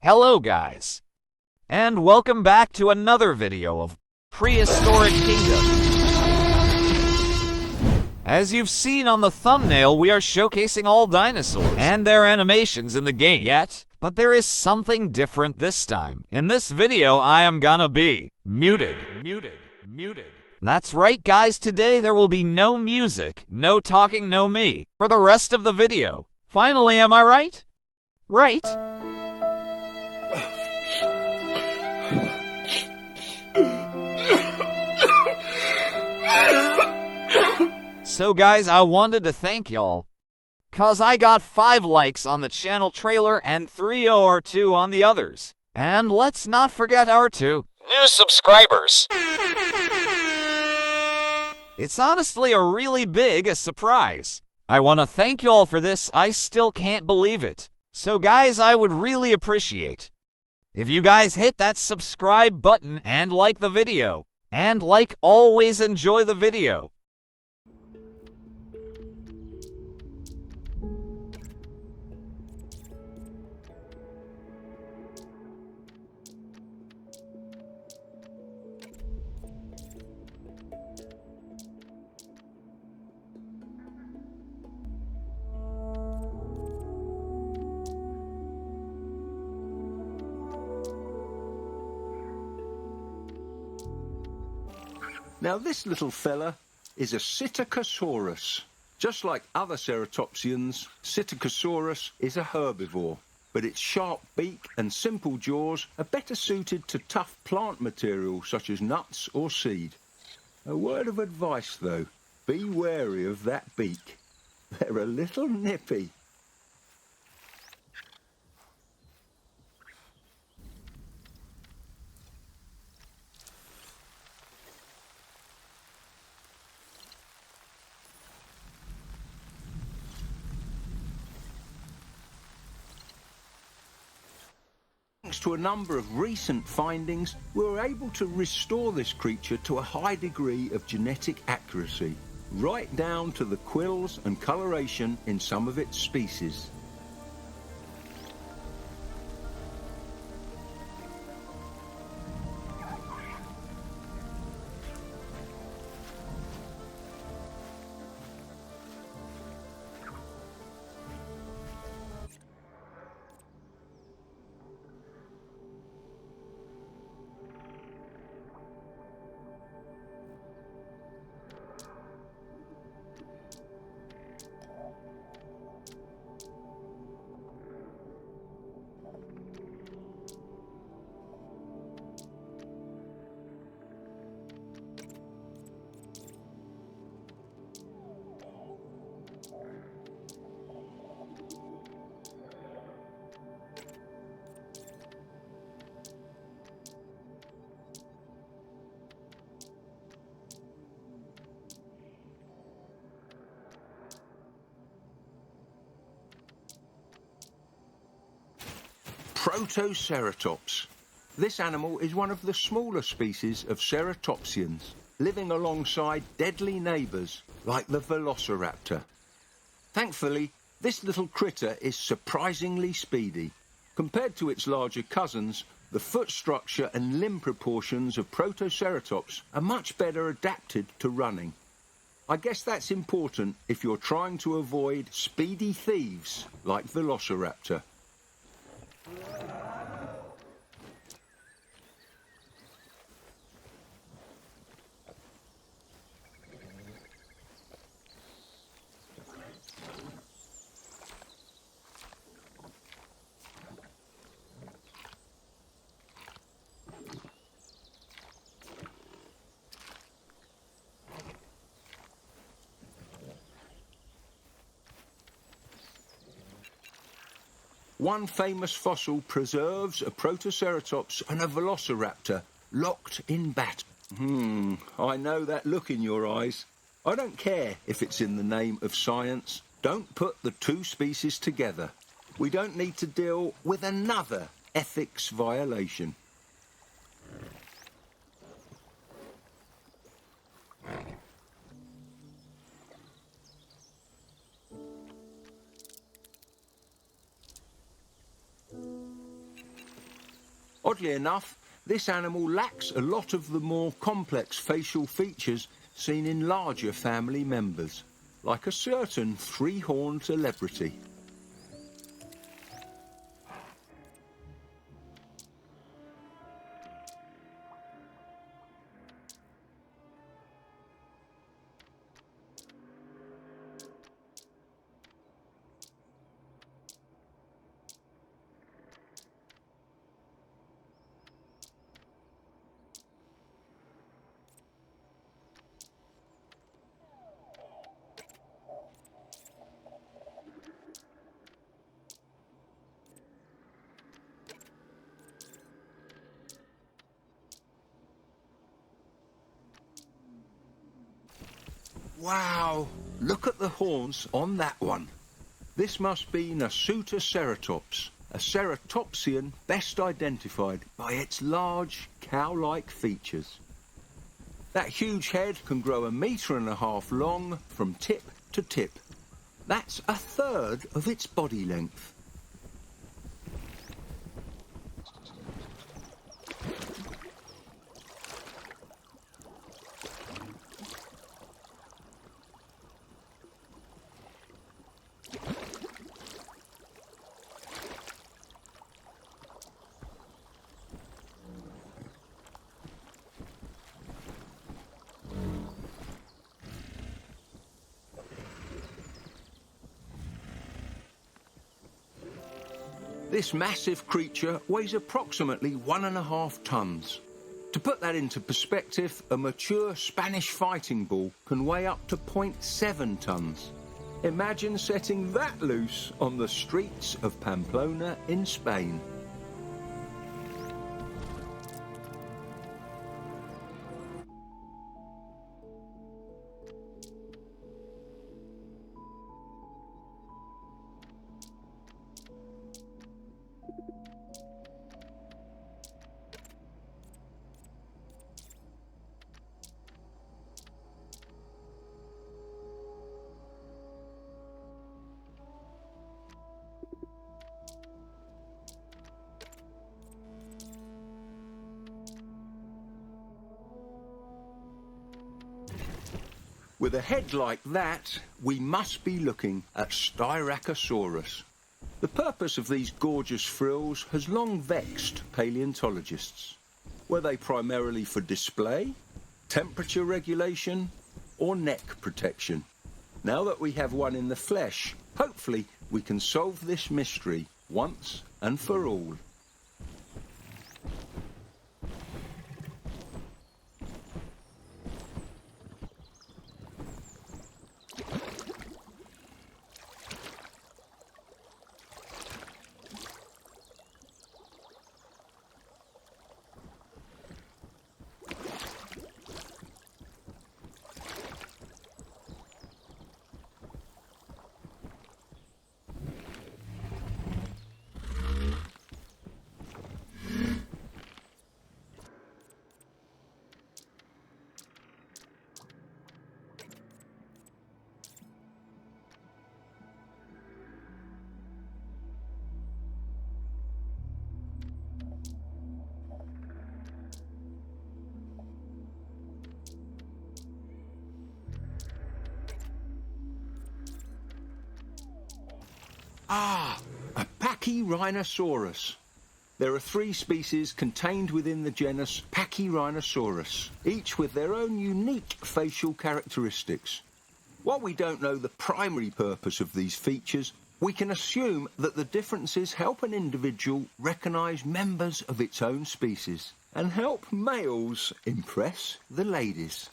Hello guys, and welcome back to another video of Prehistoric Kingdom. As you've seen on the thumbnail, we are showcasing all dinosaurs and their animations in the game yet, but there is something different this time. In this video, I am gonna be muted. That's right guys, today there will be no music, no talking, no me, for the rest of the video. Finally, am I right? Right? So guys, I wanted to thank y'all, cause I got 5 likes on the channel trailer and 3 or 2 on the others. And let's not forget our 2 new subscribers. It's honestly a really big surprise. I want to thank y'all for this, I still can't believe it. So guys, I would really appreciate if you guys hit that subscribe button and like the video. And like always, enjoy the video. Now this little fella is a Psittacosaurus. Just like other ceratopsians, Psittacosaurus is a herbivore, but its sharp beak and simple jaws are better suited to tough plant material such as nuts or seed. A word of advice though, be wary of that beak. They're a little nippy. Thanks to a number of recent findings, we were able to restore this creature to a high degree of genetic accuracy, right down to the quills and coloration in some of its species. Protoceratops. This animal is one of the smaller species of ceratopsians, living alongside deadly neighbours like the velociraptor. Thankfully, this little critter is surprisingly speedy. Compared to its larger cousins, the foot structure and limb proportions of Protoceratops are much better adapted to running. I guess that's important if you're trying to avoid speedy thieves like Velociraptor. One famous fossil preserves a Protoceratops and a Velociraptor locked in battle. I know that look in your eyes. I don't care if it's in the name of science. Don't put the two species together. We don't need to deal with another ethics violation. Oddly enough, this animal lacks a lot of the more complex facial features seen in larger family members, like a certain three-horned celebrity. Wow! Look at the horns on that one. This must be Nasutoceratops, a ceratopsian best identified by its large, cow-like features. That huge head can grow 1.5 meters long from tip to tip. That's 1/3 of its body length. This massive creature weighs approximately 1.5 tons. To put that into perspective, a mature Spanish fighting bull can weigh up to 0.7 tons. Imagine setting that loose on the streets of Pamplona in Spain. With a head like that, we must be looking at Styracosaurus. The purpose of these gorgeous frills has long vexed paleontologists. Were they primarily for display, temperature regulation, or neck protection? Now that we have one in the flesh, hopefully we can solve this mystery once and for all. Ah, a Pachyrhinosaurus. There are 3 species contained within the genus Pachyrhinosaurus, each with their own unique facial characteristics. While we don't know the primary purpose of these features, we can assume that the differences help an individual recognise members of its own species and help males impress the ladies.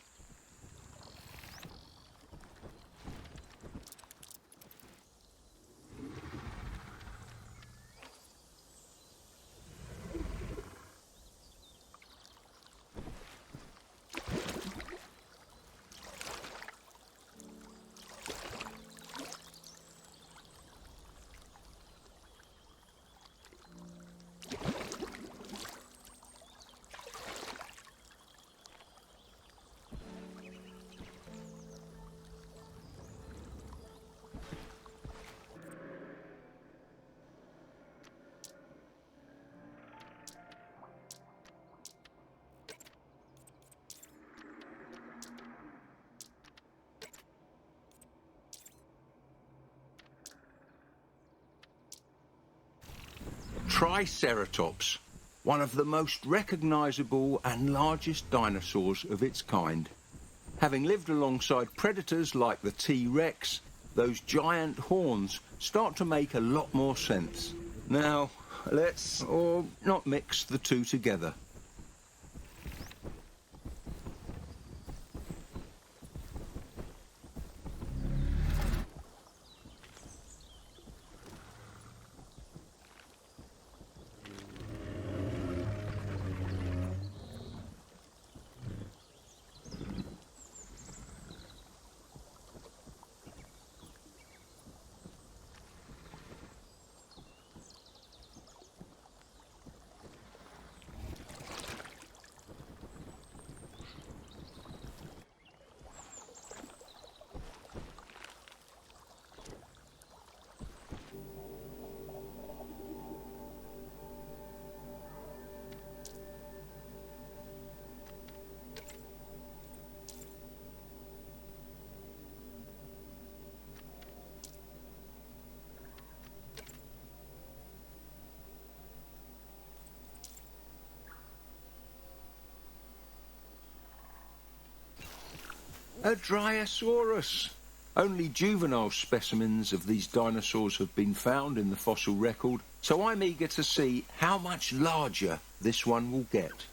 Triceratops, one of the most recognisable and largest dinosaurs of its kind. Having lived alongside predators like the T-Rex, those giant horns start to make a lot more sense. Now, let's not mix the two together. A Dryosaurus. Only juvenile specimens of these dinosaurs have been found in the fossil record, so I'm eager to see how much larger this one will get.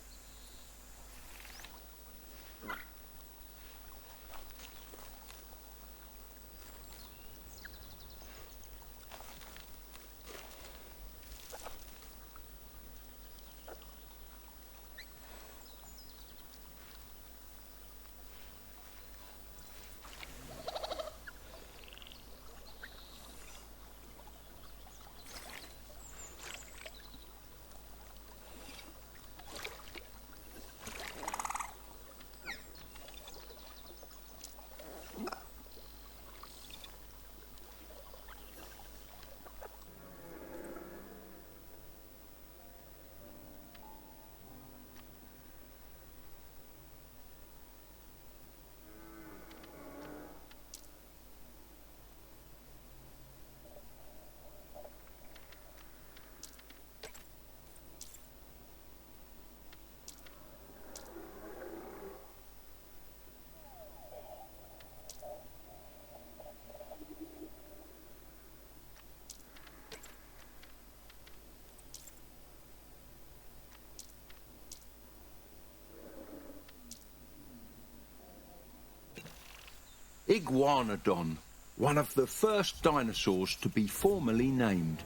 Iguanodon, one of the first dinosaurs to be formally named.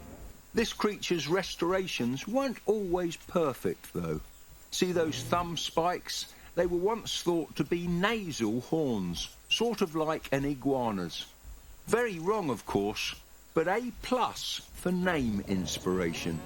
This creature's restorations weren't always perfect, though. See those thumb spikes? They were once thought to be nasal horns, sort of like an iguana's. Very wrong, of course, but A+ for name inspiration.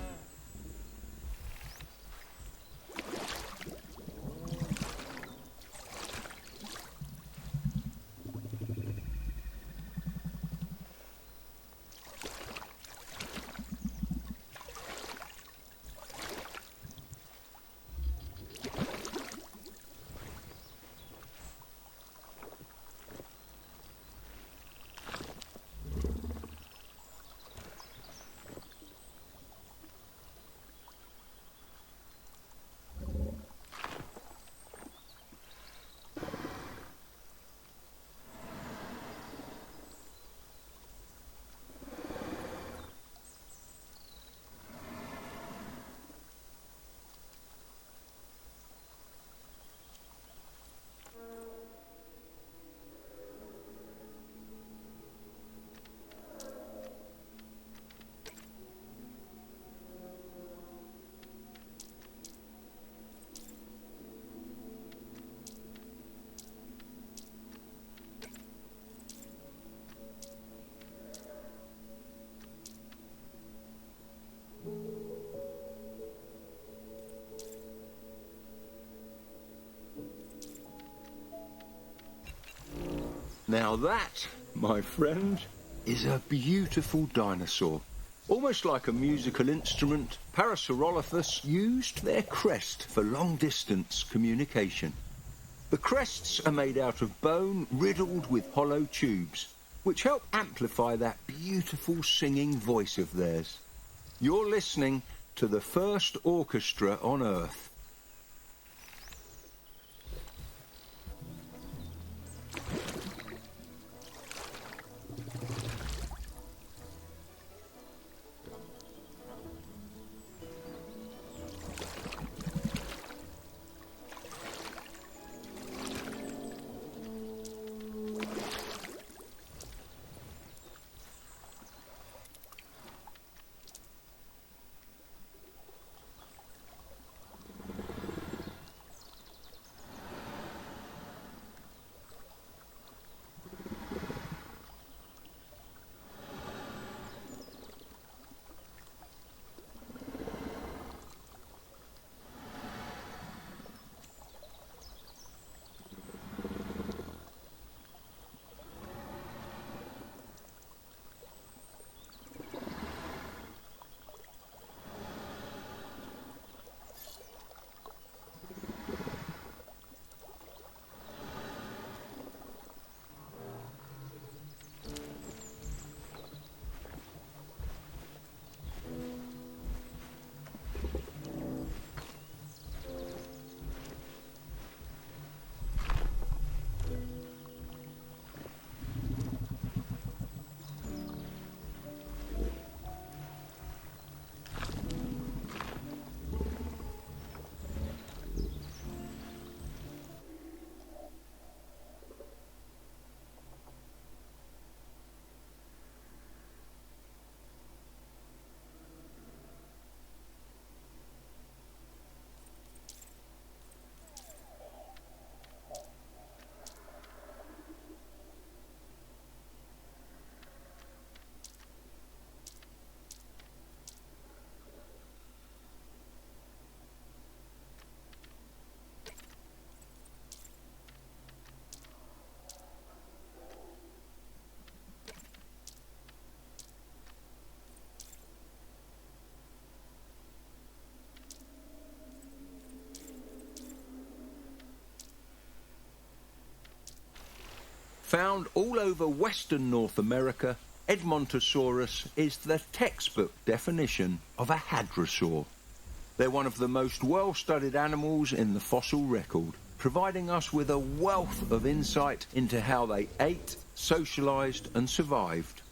Now that, my friend, is a beautiful dinosaur. Almost like a musical instrument, Parasaurolophus used their crest for long-distance communication. The crests are made out of bone riddled with hollow tubes, which help amplify that beautiful singing voice of theirs. You're listening to the first orchestra on Earth. Found all over western North America, Edmontosaurus is the textbook definition of a hadrosaur. They're one of the most well-studied animals in the fossil record, providing us with a wealth of insight into how they ate, socialized and survived.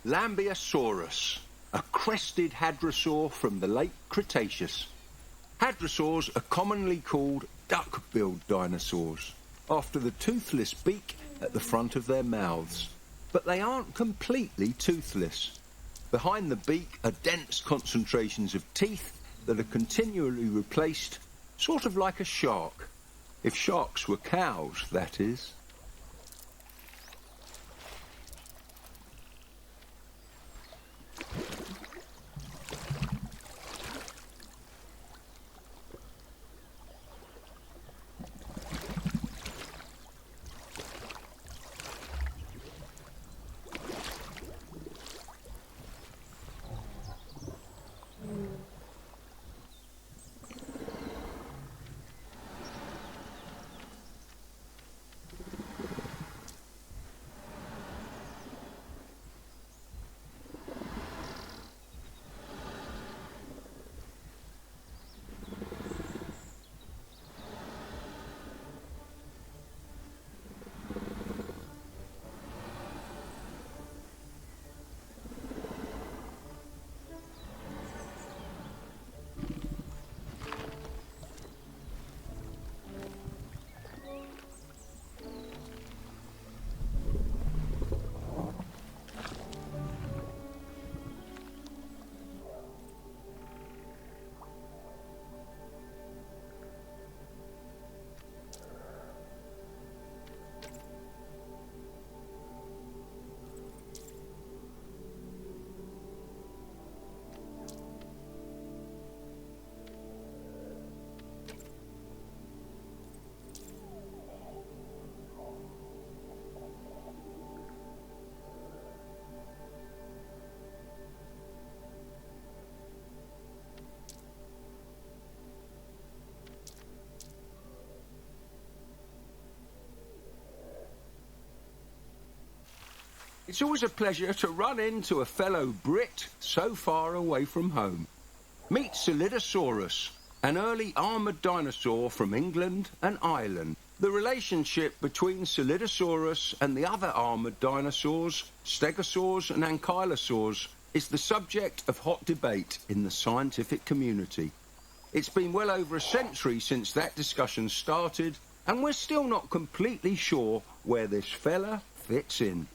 Lambeosaurus, a crested hadrosaur from the late Cretaceous. Hadrosaurs are commonly called duck-billed dinosaurs, after the toothless beak at the front of their mouths. But they aren't completely toothless. Behind the beak are dense concentrations of teeth that are continually replaced, sort of like a shark. If sharks were cows, that is. It's always a pleasure to run into a fellow Brit so far away from home. Meet Scelidosaurus, an early armoured dinosaur from England and Ireland. The relationship between Scelidosaurus and the other armoured dinosaurs, Stegosaurs and Ankylosaurs, is the subject of hot debate in the scientific community. It's been well over a century since that discussion started, and we're still not completely sure where this fella fits in.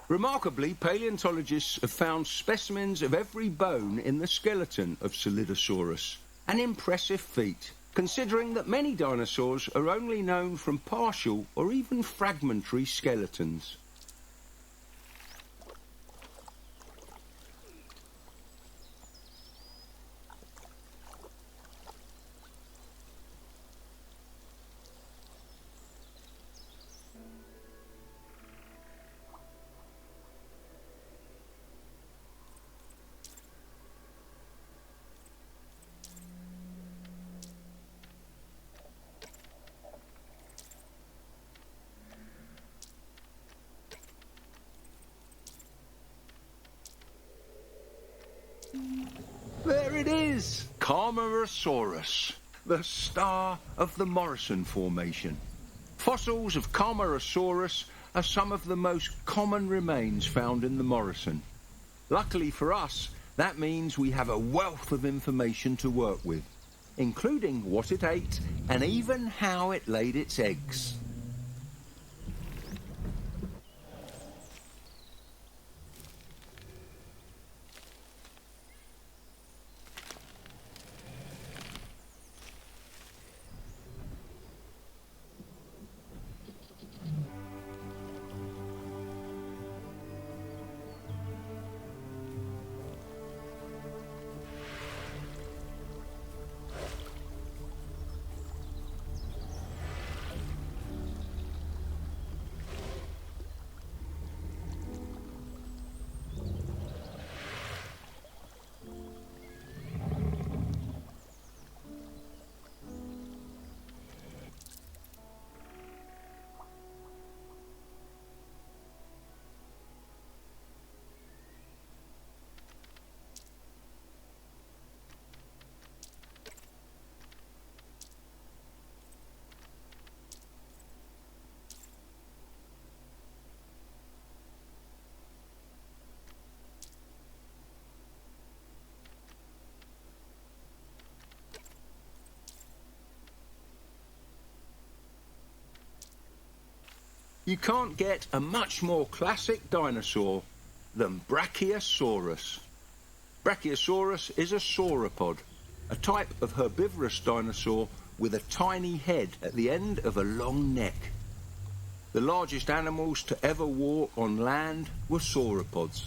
Remarkably, paleontologists have found specimens of every bone in the skeleton of Scelidosaurus, an impressive feat, considering that many dinosaurs are only known from partial or even fragmentary skeletons. There it is, Camarasaurus, the star of the Morrison Formation. Fossils of Camarasaurus are some of the most common remains found in the Morrison. Luckily for us, that means we have a wealth of information to work with, including what it ate and even how it laid its eggs. You can't get a much more classic dinosaur than Brachiosaurus. Brachiosaurus is a sauropod, a type of herbivorous dinosaur with a tiny head at the end of a long neck. The largest animals to ever walk on land were sauropods,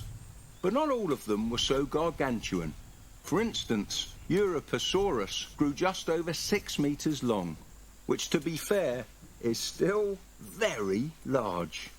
but not all of them were so gargantuan. For instance, Dilophosaurus grew just over 6 meters long, which, to be fair, is still very large.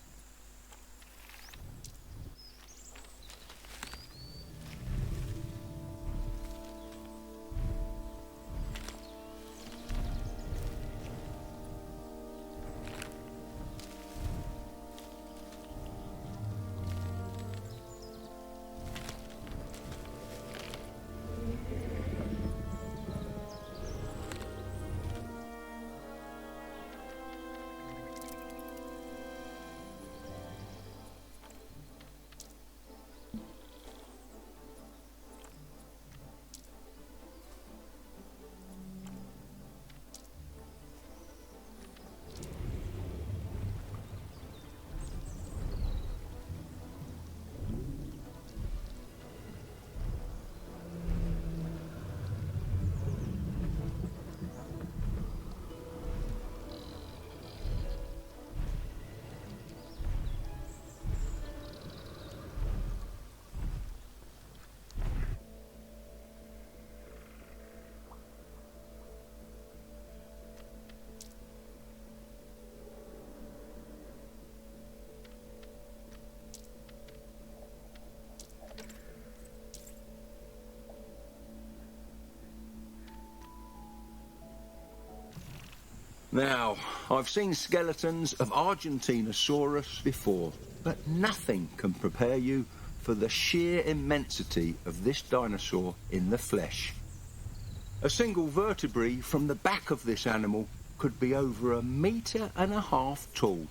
Now, I've seen skeletons of Argentinosaurus before, but nothing can prepare you for the sheer immensity of this dinosaur in the flesh. A single vertebrae from the back of this animal could be over 1.5 meters tall.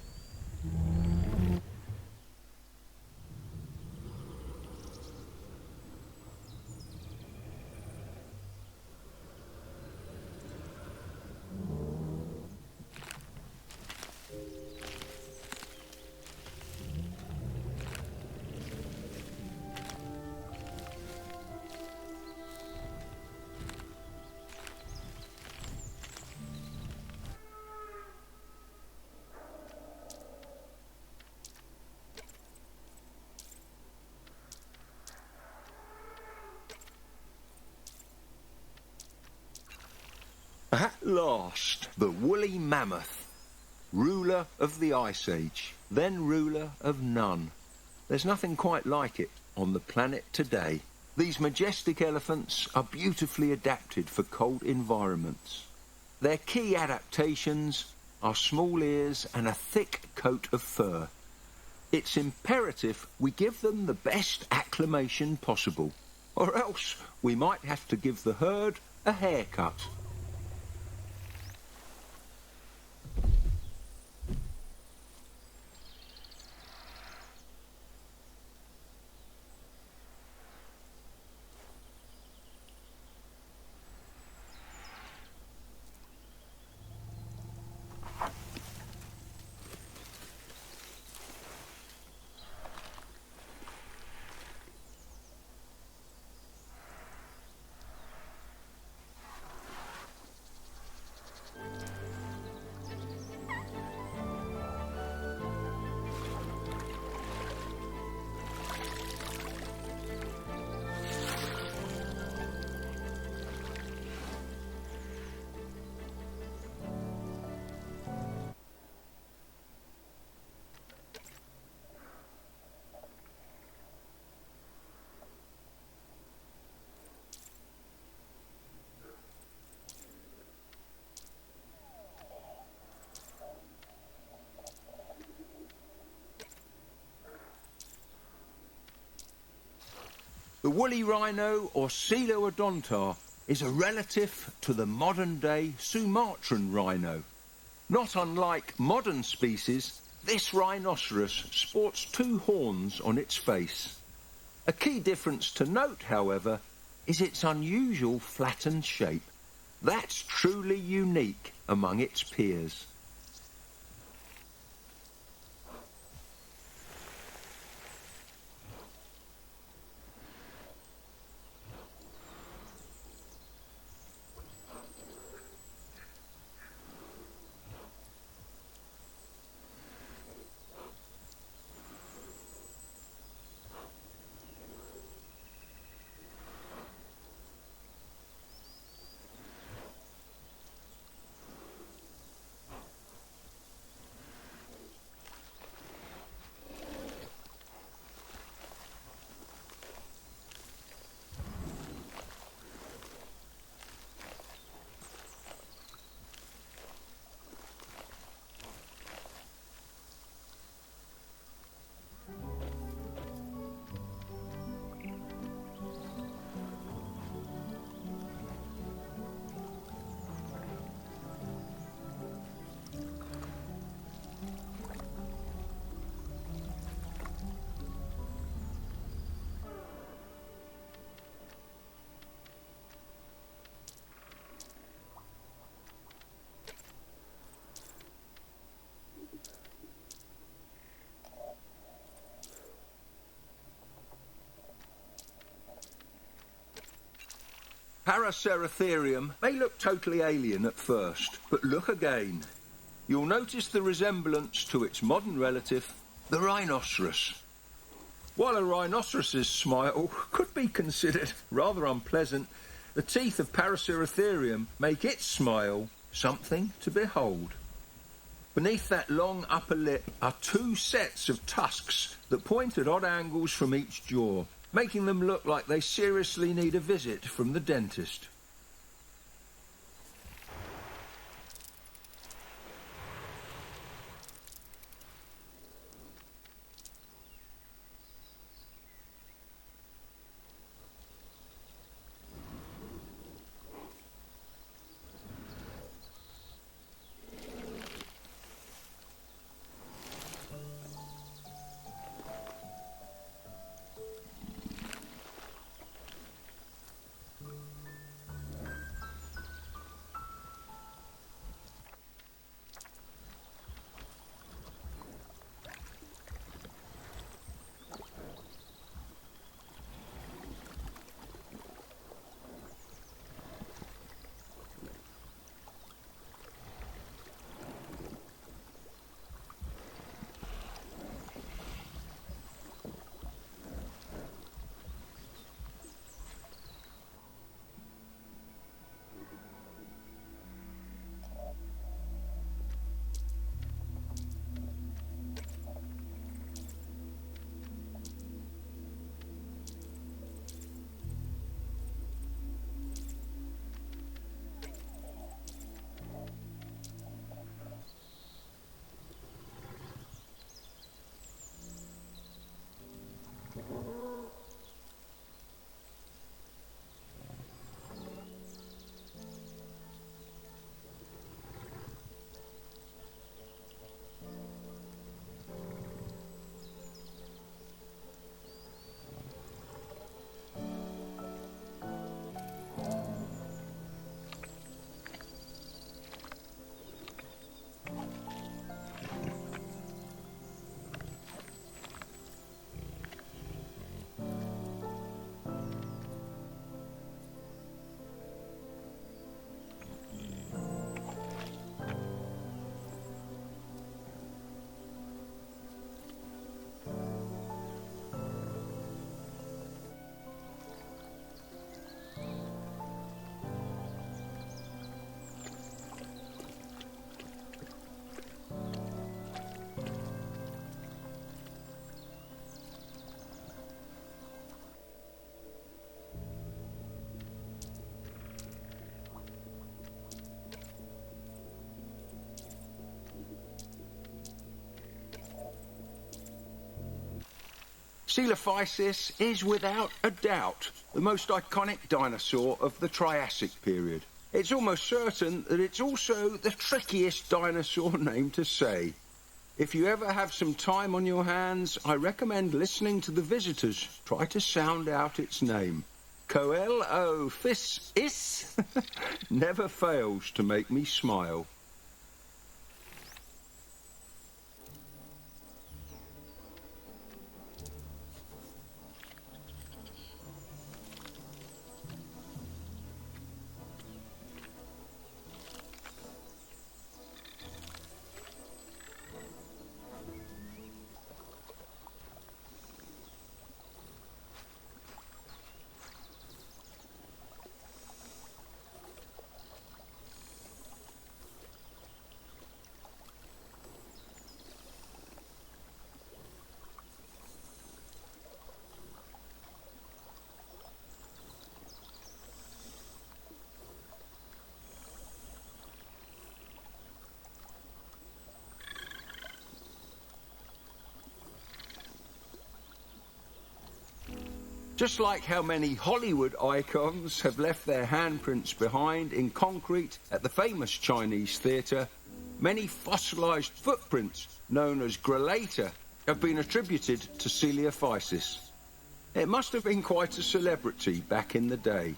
At last, the woolly mammoth, ruler of the Ice Age, then ruler of none. There's nothing quite like it on the planet today. These majestic elephants are beautifully adapted for cold environments. Their key adaptations are small ears and a thick coat of fur. It's imperative we give them the best acclimation possible, or else we might have to give the herd a haircut. The woolly rhino, or Scelidosaurus, is a relative to the modern-day Sumatran rhino. Not unlike modern species, this rhinoceros sports 2 horns on its face. A key difference to note, however, is its unusual flattened shape. That's truly unique among its peers. Paraceratherium may look totally alien at first, but look again. You'll notice the resemblance to its modern relative, the rhinoceros. While a rhinoceros's smile could be considered rather unpleasant, the teeth of Paraceratherium make its smile something to behold. Beneath that long upper lip are 2 sets of tusks that point at odd angles from each jaw, making them look like they seriously need a visit from the dentist. Coelophysis is without a doubt the most iconic dinosaur of the Triassic period. It's almost certain that it's also the trickiest dinosaur name to say. If you ever have some time on your hands, I recommend listening to the visitors try to sound out its name. Coelophysis never fails to make me smile. Just like how many Hollywood icons have left their handprints behind in concrete at the famous Chinese theatre, many fossilised footprints, known as grelata, have been attributed to Coelophysis. It must have been quite a celebrity back in the day.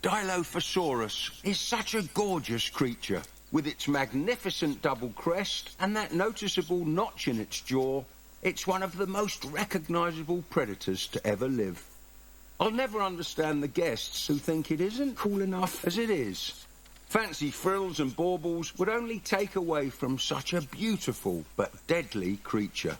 Dilophosaurus is such a gorgeous creature. With its magnificent double crest and that noticeable notch in its jaw, it's one of the most recognisable predators to ever live. I'll never understand the guests who think it isn't cool enough as it is. Fancy frills and baubles would only take away from such a beautiful but deadly creature.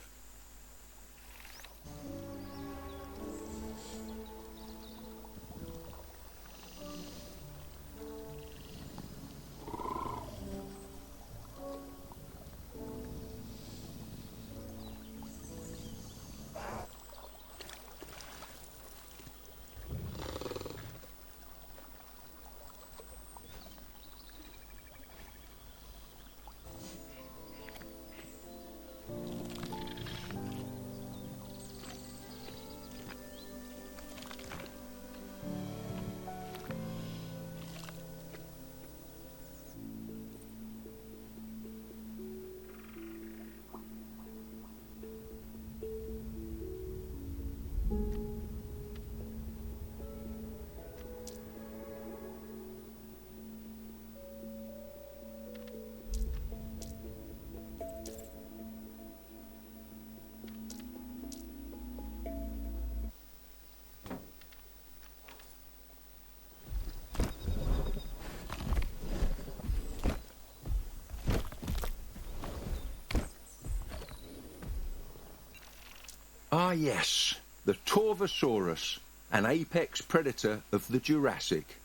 Ah yes, the Torvosaurus, an apex predator of the Jurassic.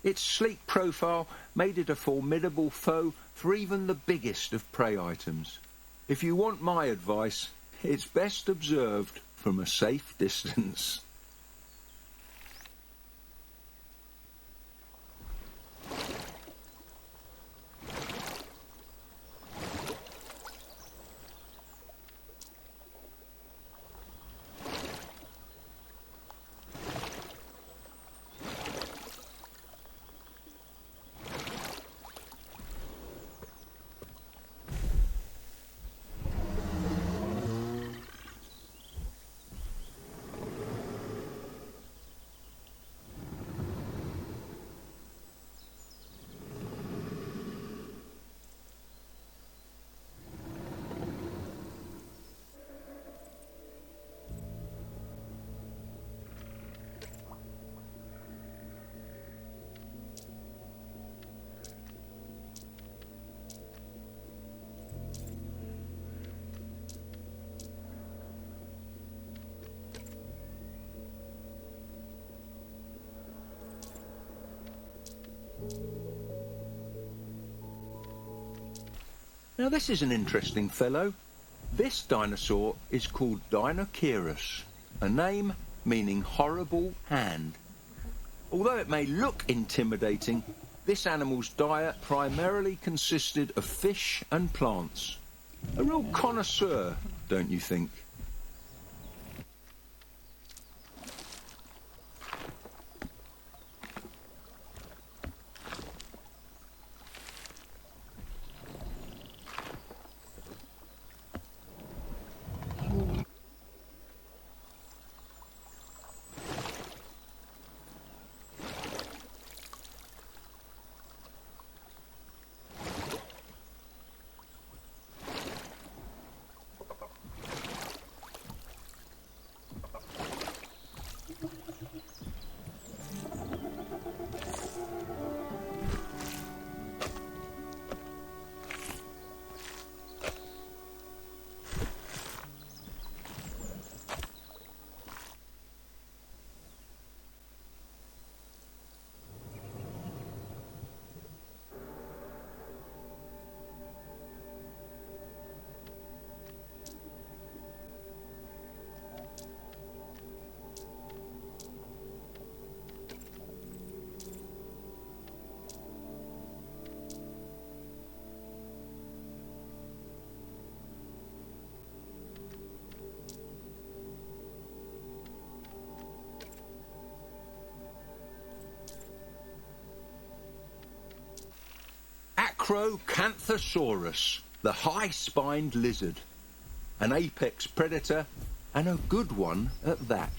Its sleek profile made it a formidable foe for even the biggest of prey items. If you want my advice, it's best observed from a safe distance. Now this is an interesting fellow. This dinosaur is called Deinocheirus, a name meaning horrible hand. Although it may look intimidating, this animal's diet primarily consisted of fish and plants. A real connoisseur, don't you think? Acrocanthosaurus, the high-spined lizard. An apex predator, and a good one at that.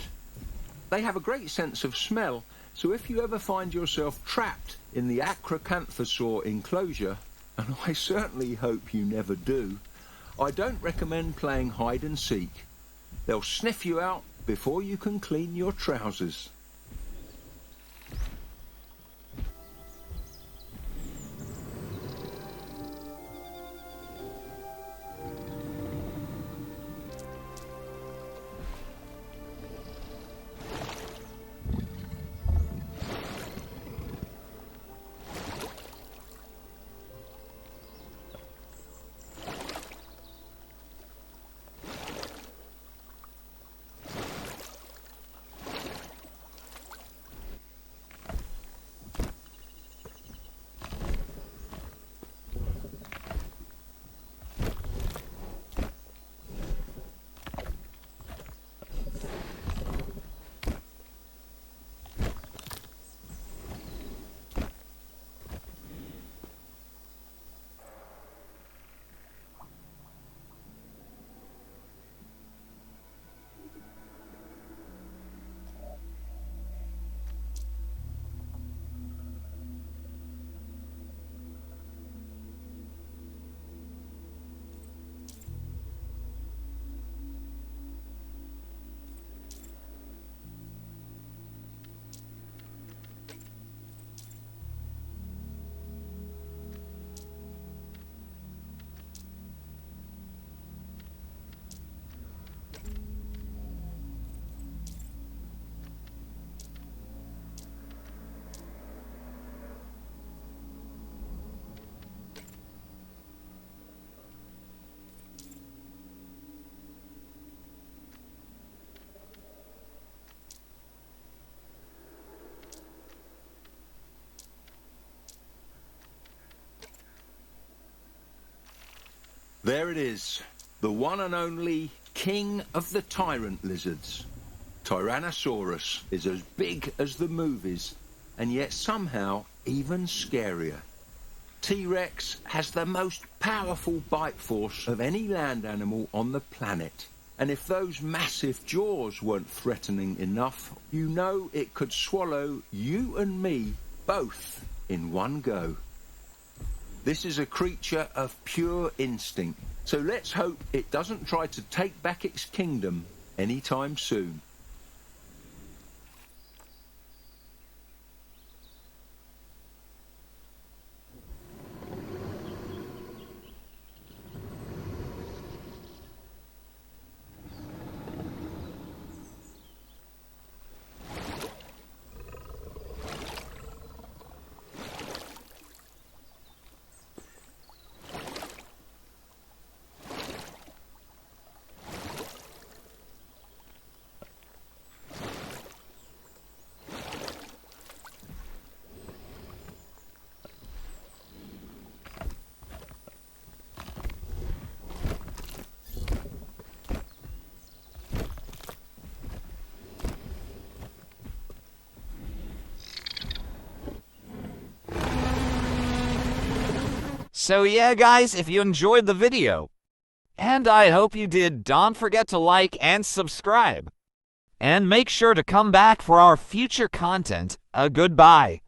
They have a great sense of smell, so if you ever find yourself trapped in the Acrocanthosaur enclosure, and I certainly hope you never do, I don't recommend playing hide and seek. They'll sniff you out before you can clean your trousers. There it is, the one and only king of the tyrant lizards. Tyrannosaurus is as big as the movies, and yet somehow even scarier. T-Rex has the most powerful bite force of any land animal on the planet. And if those massive jaws weren't threatening enough, you know it could swallow you and me both in one go. This is a creature of pure instinct, so let's hope it doesn't try to take back its kingdom anytime soon. So yeah guys, if you enjoyed the video, and I hope you did, don't forget to like and subscribe. And make sure to come back for our future content. Goodbye.